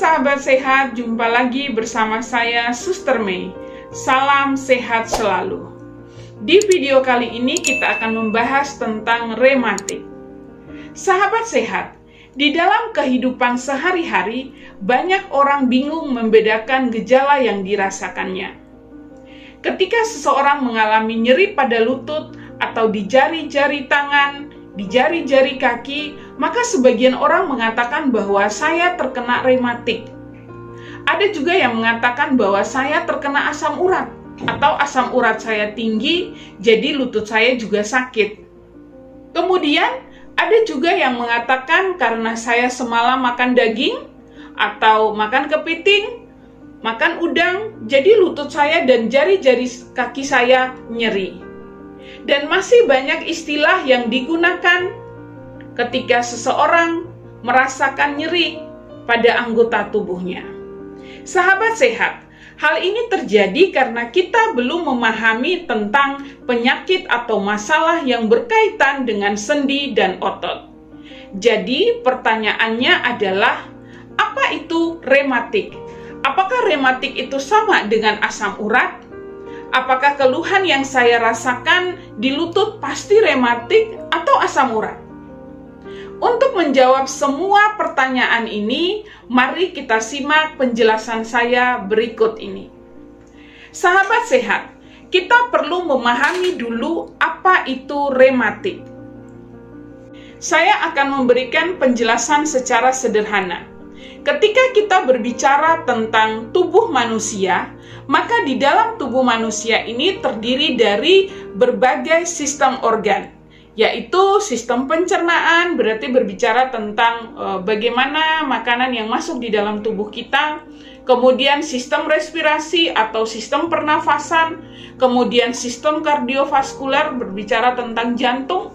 sahabat sehat, jumpa lagi bersama saya Suster Mei. Salam sehat selalu. Di video kali ini kita akan membahas tentang rematik. Sahabat sehat, di dalam kehidupan sehari-hari banyak orang bingung membedakan gejala yang dirasakannya. Ketika seseorang mengalami nyeri pada lutut atau di jari-jari tangan, di jari-jari kaki, maka sebagian orang mengatakan bahwa saya terkena rematik. Ada juga yang mengatakan bahwa saya terkena asam urat, atau asam urat saya tinggi, jadi lutut saya juga sakit. Kemudian, ada juga yang mengatakan karena saya semalam makan daging, atau makan kepiting, makan udang, jadi lutut saya dan jari-jari kaki saya nyeri. Dan masih banyak istilah yang digunakan ketika seseorang merasakan nyeri pada anggota tubuhnya. Sahabat sehat, hal ini terjadi karena kita belum memahami tentang penyakit atau masalah yang berkaitan dengan sendi dan otot. Jadi, pertanyaannya adalah, apa itu rematik? Apakah rematik itu sama dengan asam urat? Apakah keluhan yang saya rasakan di lutut pasti rematik atau asam urat? Untuk menjawab semua pertanyaan ini, mari kita simak penjelasan saya berikut ini. Sahabat sehat, kita perlu memahami dulu apa itu rematik. Saya akan memberikan penjelasan secara sederhana. Ketika kita berbicara tentang tubuh manusia, maka di dalam tubuh manusia ini terdiri dari berbagai sistem organ, yaitu sistem pencernaan, berarti berbicara tentang bagaimana makanan yang masuk di dalam tubuh kita, kemudian sistem respirasi atau sistem pernafasan, kemudian sistem kardiovaskuler berbicara tentang jantung,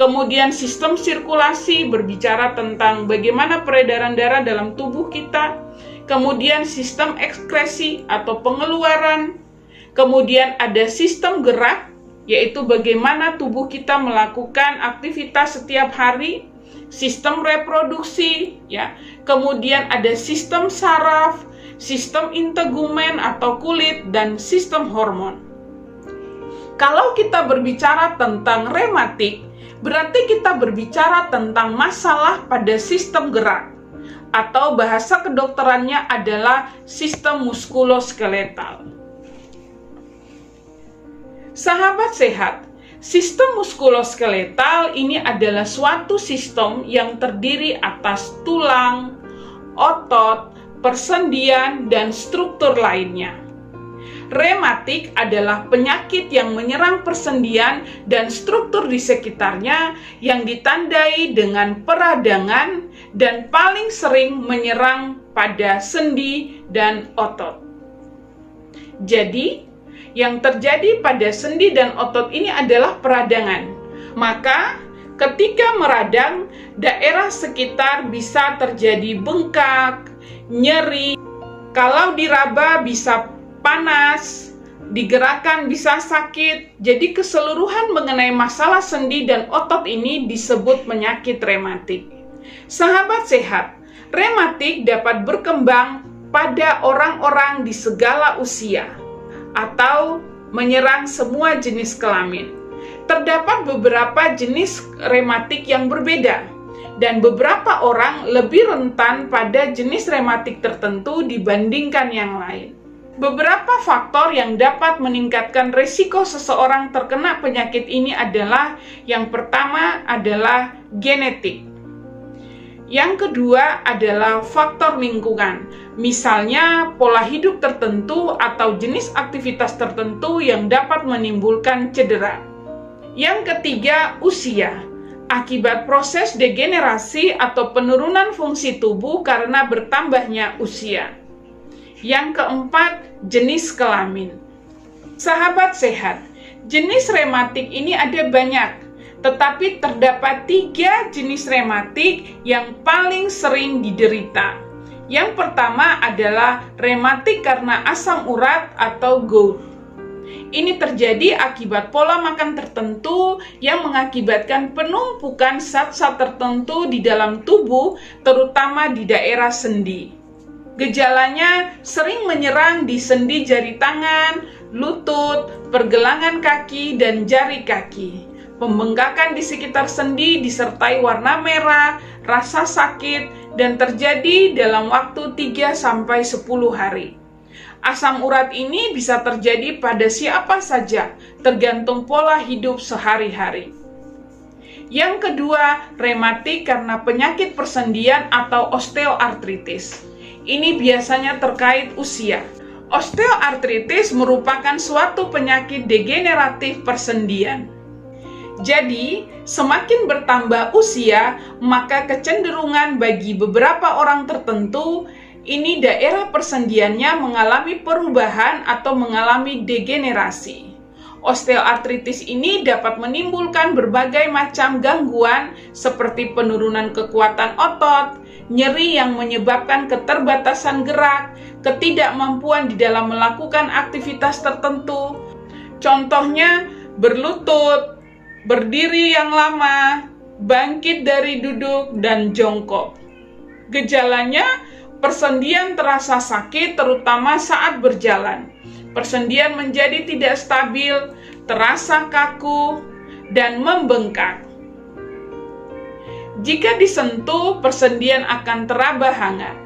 kemudian sistem sirkulasi berbicara tentang bagaimana peredaran darah dalam tubuh kita, kemudian sistem ekskresi atau pengeluaran, kemudian ada sistem gerak, yaitu bagaimana tubuh kita melakukan aktivitas setiap hari, sistem reproduksi, ya, kemudian ada sistem saraf, sistem integumen atau kulit, dan sistem hormon. Kalau kita berbicara tentang rematik, berarti kita berbicara tentang masalah pada sistem gerak, atau bahasa kedokterannya adalah sistem muskuloskeletal. Sahabat sehat, sistem muskuloskeletal ini adalah suatu sistem yang terdiri atas tulang, otot, persendian, dan struktur lainnya. Rematik adalah penyakit yang menyerang persendian dan struktur di sekitarnya yang ditandai dengan peradangan dan paling sering menyerang pada sendi dan otot. Jadi, yang terjadi pada sendi dan otot ini adalah peradangan. Maka, ketika meradang, daerah sekitar bisa terjadi bengkak, nyeri, kalau diraba bisa panas, digerakkan bisa sakit. Jadi keseluruhan mengenai masalah sendi dan otot ini disebut penyakit rematik. Sahabat sehat, rematik dapat berkembang pada orang-orang di segala usia atau menyerang semua jenis kelamin. Terdapat beberapa jenis rematik yang berbeda, dan beberapa orang lebih rentan pada jenis rematik tertentu dibandingkan yang lain. Beberapa faktor yang dapat meningkatkan risiko seseorang terkena penyakit ini adalah, yang pertama adalah genetik. Yang kedua adalah faktor lingkungan, misalnya pola hidup tertentu atau jenis aktivitas tertentu yang dapat menimbulkan cedera. Yang ketiga, usia, akibat proses degenerasi atau penurunan fungsi tubuh karena bertambahnya usia. Yang keempat, jenis kelamin. Sahabat sehat, jenis rematik ini ada banyak, tetapi terdapat 3 jenis rematik yang paling sering diderita. Yang pertama adalah rematik karena asam urat atau gout. Ini terjadi akibat pola makan tertentu yang mengakibatkan penumpukan zat-zat tertentu di dalam tubuh, terutama di daerah sendi. Gejalanya sering menyerang di sendi jari tangan, lutut, pergelangan kaki, dan jari kaki. Pembengkakan di sekitar sendi disertai warna merah, rasa sakit, dan terjadi dalam waktu 3-10 hari. Asam urat ini bisa terjadi pada siapa saja, tergantung pola hidup sehari-hari. Yang kedua, rematik karena penyakit persendian atau osteoartritis. Ini biasanya terkait usia. Osteoartritis merupakan suatu penyakit degeneratif persendian. Jadi, semakin bertambah usia, maka kecenderungan bagi beberapa orang tertentu, ini daerah persendiannya mengalami perubahan atau mengalami degenerasi. Osteoartritis ini dapat menimbulkan berbagai macam gangguan seperti penurunan kekuatan otot, nyeri yang menyebabkan keterbatasan gerak, ketidakmampuan di dalam melakukan aktivitas tertentu. Contohnya berlutut, berdiri yang lama, bangkit dari duduk, dan jongkok. Gejalanya, persendian terasa sakit terutama saat berjalan. Persendian menjadi tidak stabil, terasa kaku, dan membengkak. Jika disentuh, persendian akan teraba hangat.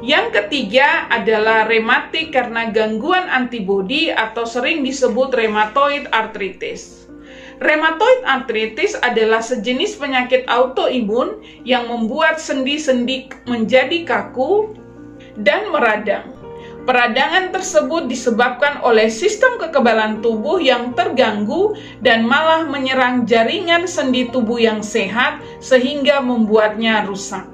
Yang ketiga adalah rematik karena gangguan antibodi atau sering disebut rheumatoid arthritis. Rheumatoid arthritis adalah sejenis penyakit autoimun yang membuat sendi-sendi menjadi kaku dan meradang. Peradangan tersebut disebabkan oleh sistem kekebalan tubuh yang terganggu dan malah menyerang jaringan sendi tubuh yang sehat sehingga membuatnya rusak.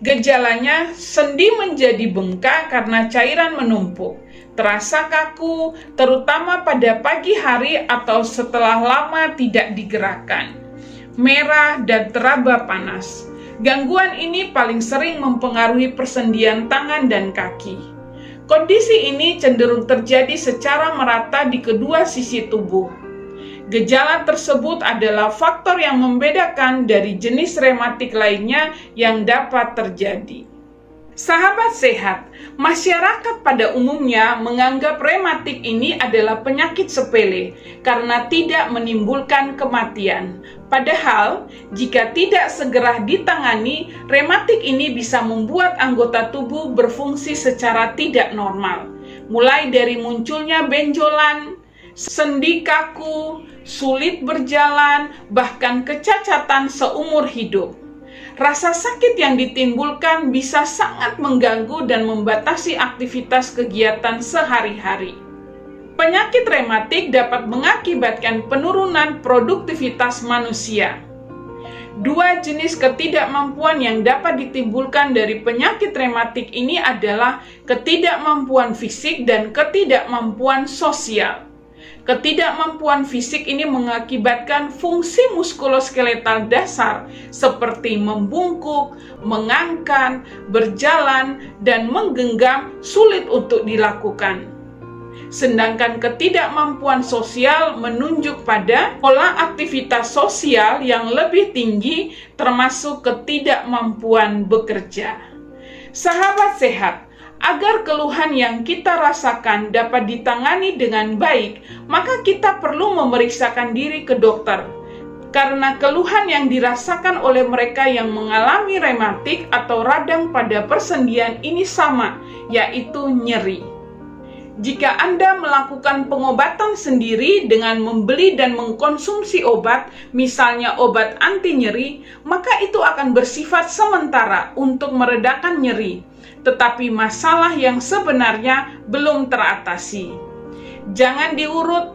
Gejalanya, sendi menjadi bengkak karena cairan menumpuk, terasa kaku, terutama pada pagi hari atau setelah lama tidak digerakkan, merah dan teraba panas. Gangguan ini paling sering mempengaruhi persendian tangan dan kaki. Kondisi ini cenderung terjadi secara merata di kedua sisi tubuh. Gejala tersebut adalah faktor yang membedakan dari jenis rematik lainnya yang dapat terjadi. Sahabat sehat, masyarakat pada umumnya menganggap rematik ini adalah penyakit sepele karena tidak menimbulkan kematian. Padahal, jika tidak segera ditangani, rematik ini bisa membuat anggota tubuh berfungsi secara tidak normal. Mulai dari munculnya benjolan, sendi kaku, sulit berjalan, bahkan kecacatan seumur hidup. Rasa sakit yang ditimbulkan bisa sangat mengganggu dan membatasi aktivitas kegiatan sehari-hari. Penyakit rematik dapat mengakibatkan penurunan produktivitas manusia. Dua jenis ketidakmampuan yang dapat ditimbulkan dari penyakit rematik ini adalah ketidakmampuan fisik dan ketidakmampuan sosial. Ketidakmampuan fisik ini mengakibatkan fungsi muskuloskeletal dasar seperti membungkuk, mengangkat, berjalan, dan menggenggam sulit untuk dilakukan. Sedangkan ketidakmampuan sosial menunjuk pada pola aktivitas sosial yang lebih tinggi termasuk ketidakmampuan bekerja. Sahabat sehat, agar keluhan yang kita rasakan dapat ditangani dengan baik, maka kita perlu memeriksakan diri ke dokter. Karena keluhan yang dirasakan oleh mereka yang mengalami rematik atau radang pada persendian ini sama, yaitu nyeri. Jika Anda melakukan pengobatan sendiri dengan membeli dan mengkonsumsi obat, misalnya obat anti nyeri, maka itu akan bersifat sementara untuk meredakan nyeri. Tetapi masalah yang sebenarnya belum teratasi. Jangan diurut,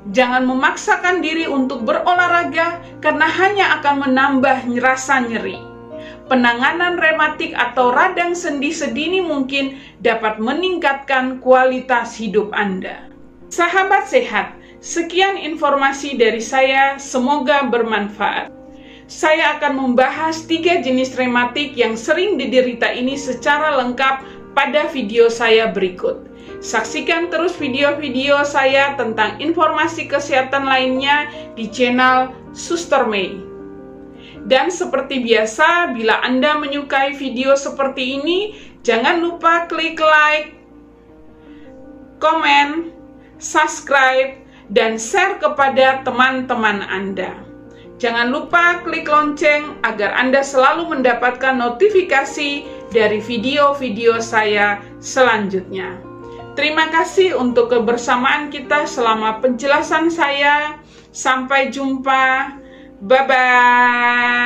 jangan memaksakan diri untuk berolahraga karena hanya akan menambah rasa nyeri. Penanganan rematik atau radang sendi sedini mungkin dapat meningkatkan kualitas hidup Anda. Sahabat sehat, sekian informasi dari saya, semoga bermanfaat. Saya akan membahas 3 jenis rematik yang sering diderita ini secara lengkap pada video saya berikut. Saksikan terus video-video saya tentang informasi kesehatan lainnya di channel Suster Mei. Dan seperti biasa, bila Anda menyukai video seperti ini, Jangan lupa klik like, komen, subscribe, dan share kepada teman-teman Anda. Jangan lupa klik lonceng agar Anda selalu mendapatkan notifikasi dari video-video saya selanjutnya. Terima kasih untuk kebersamaan kita selama penjelasan saya. Sampai jumpa. Bye-bye.